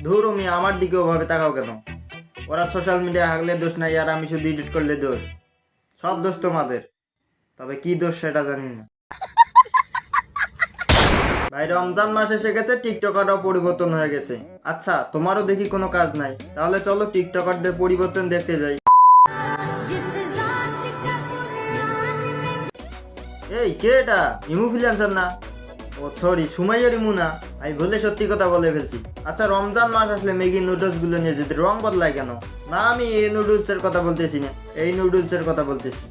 ধুর আমি আমার দিকে ওভাবে তাকাও কেন? ওরা সোশ্যাল মিডিয়া হাগলে দোষ নাই, আর আমি শুধু এডিট করলে দোষ। সব দোষ তোমাদের, তবে কি দোষ সেটা জানি না। ভাই রমজান মাস এসে গেছে, টিকটকারও পরিবর্তন হয়ে গেছে। আচ্ছা তোমারও দেখি কোনো কাজ নাই, তাহলে চলো টিকটকারদের পরিবর্তন দেখতে যাই। এই কে এটা? ইমুফ্লুয়েন্সার না? ও সরি, সুমাইয়ার ইমু না? আমি ভুলে সত্যি কথা বলে ফেলছি। আচ্ছা রমজান মাস আসলে ম্যাগি নুডলস গুলো নিয়ে যেতে রং বদলায় কেন? না আমি এই নুডলস এর কথা বলতেছি না, এই নুডলস এর কথা বলতেছি।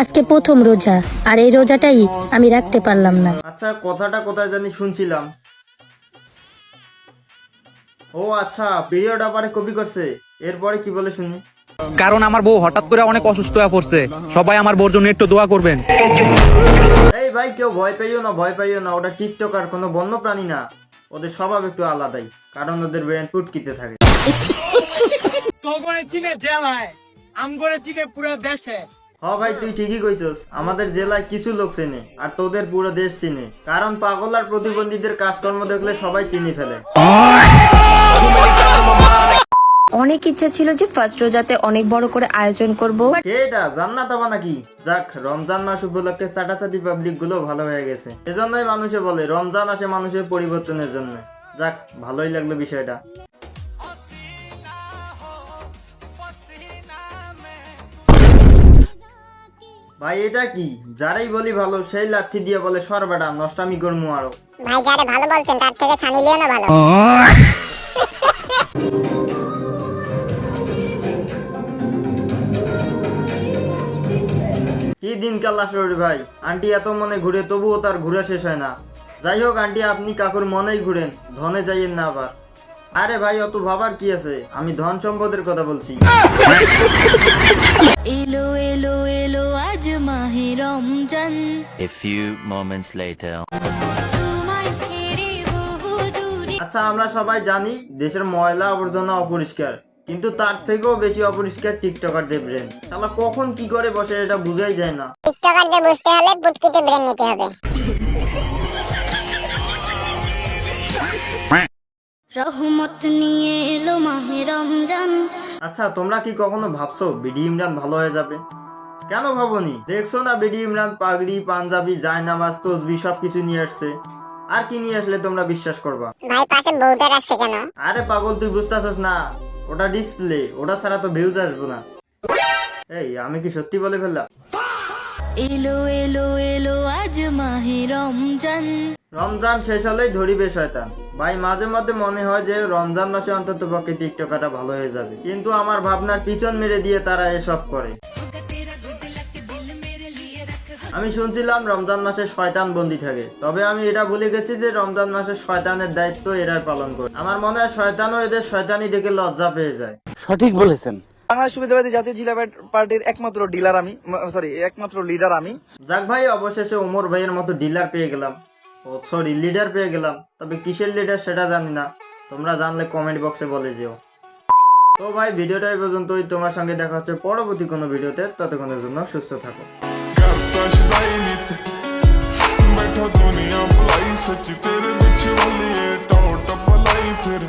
আজকে প্রথম রোজা, আর এই রোজাটাই আমি রাখতে পারলাম না। আচ্ছা কথাটা কোথায় জানি শুনছিলাম। ও আচ্ছা, পিরিয়ড আবারে কপি করছে। এরপরে কি বলে শুনি। কারণ আমার বউ হঠাৎ করে অনেক অসুস্থ হয়ে পড়ছে, সবাই আমার বউর জন্য একটু দোয়া করবেন। এই ভাই কেউ ভয় পাইও না, ভয় পাইও না, ওটা টিকটকার, কোনো বন্য প্রাণী না। ওদের স্বভাব একটু আলাদাই, কারণ ওদের ব্রেন ফুটকিতে থাকে। হ ভাই তুই ঠিকই কইছস, আমাদের জেলায় কিছু লোক চেনে, আর তোদের পুরো দেশ চিনে। কারণ পাগল আর প্রতিবন্ধীদের কাজকর্ম দেখলে সবাই চিনি ফেলে। অনেক ইচ্ছা ছিল যে ফার্স্ট রোজাতে অনেক বড় করে আয়োজন করব। কে এটা? জান্নাত আপা নাকি? যাক, রমজান মাস উপলক্ষে চাটাচাটি পাবলিক গুলো ভালো হয়ে গেছে। এজন্যই মানুষে বলে রমজান আসে মানুষের পরিবর্তনের জন্য। যাক, ভালোই লাগলো বিষয়টা। ভাই এটা কি? যারাই বলি ভালো সেই লাথি দিয়ে বলে সরবেটা, নষ্টামি করমু আরো। ভাই যারা ভালো বলছেন তার থেকে সানি লিওনও ভালো। কি দিন কাল আসলে ভাই, আন্টি এত মনে ঘুরে তবুও তার ঘুরা শেষ হয় না। যাই হোক আন্টি, আপনি কাকুর মনেই ঘুরেন, ধনে যাইয়েন না আবার। আরে ভাই অত ভাবার কি আছে, আমি ধন সম্পদের কথা বলছি। এলো এলো এলো আজ মাহে Ramzan. A few moments later. আচ্ছা আমরা সবাই জানি দেশের ময়লা আবর্জনা অপরিষ্কার, কিন্তু তার থেকেও বেশি অপরিষ্কার টিকটকারদের ব্রেন। শালা কখন কি করে বসে এটা বুঝাই যায় না। টিকটকারদের বুঝতে হলে পুটকিতে ব্রেন নিতে হবে। রহমত নিয়ে এলো মাহে রমজান। আচ্ছা তোমরা কি কখনো ভাবছো বিডি ইমরান ভালো হয়ে যাবে? কেন ভাবনি? দেখছো না বিডি ইমরান পাগড়ি, পাঞ্জাবি, জায়নামাজ, তসবি সবকিছু নিয়ে আসছে। আর কি নিয়ে আসলে তোমরা বিশ্বাস করবা? ভাই পাশে বউটা রাখছে কেন? আরে পাগল তুই বুঝতেছস না, ওটা ডিসপ্লে, ওটা ছাড়া তো ভিউজ আসবো না। এই আমি কি সত্যি বলে ফেললাম? এলো এলো এলো আজ মাহে রমজান। রমজান শেষ হলেই ধরিবে শয়তান। ভাই মাঝে মধ্যে মনে হয় যে রমজান মাসে অন্তত পক্ষে টিকটকারটা ভালো হয়ে যাবে, কিন্তু আমার ভাবনার পিছন মেরে দিয়ে তারা এসব করে। আমি শুনছিলাম রমজান মাসে শয়তান বন্দী থাকে, তবে আমি এটা ভুলে গেছি যে রমজান মাসে শয়তানের দায়িত্ব এরাই পালন করে। আমার মনে হয় শয়তানও এদের শয়তানি দেখে লজ্জা পেয়ে যায়। সঠিক বলেছেন। বাংলাদেশ সুবিধাবাদী জাতীয় জিলা পার্টির একমাত্র লিডার আমি। যাক ভাই, অবশেষে ওমর ভাইয়ের মতো ডিলার পেয়ে গেলাম, লিডার পেয়ে গেলাম। তবে কিসের লিডার সেটা জানি না, তোমরা জানলে কমেন্ট বক্সে বলে যেও। তো ভাই ভিডিওটা এই পর্যন্তই, তোমার সঙ্গে দেখা হচ্ছে পরবর্তী কোনো ভিডিওতে। ততক্ষণের জন্য সুস্থ থাকো। बैठा दुनिया बुलाई सच तेरे बिच वाली टॉप टप लाई फिर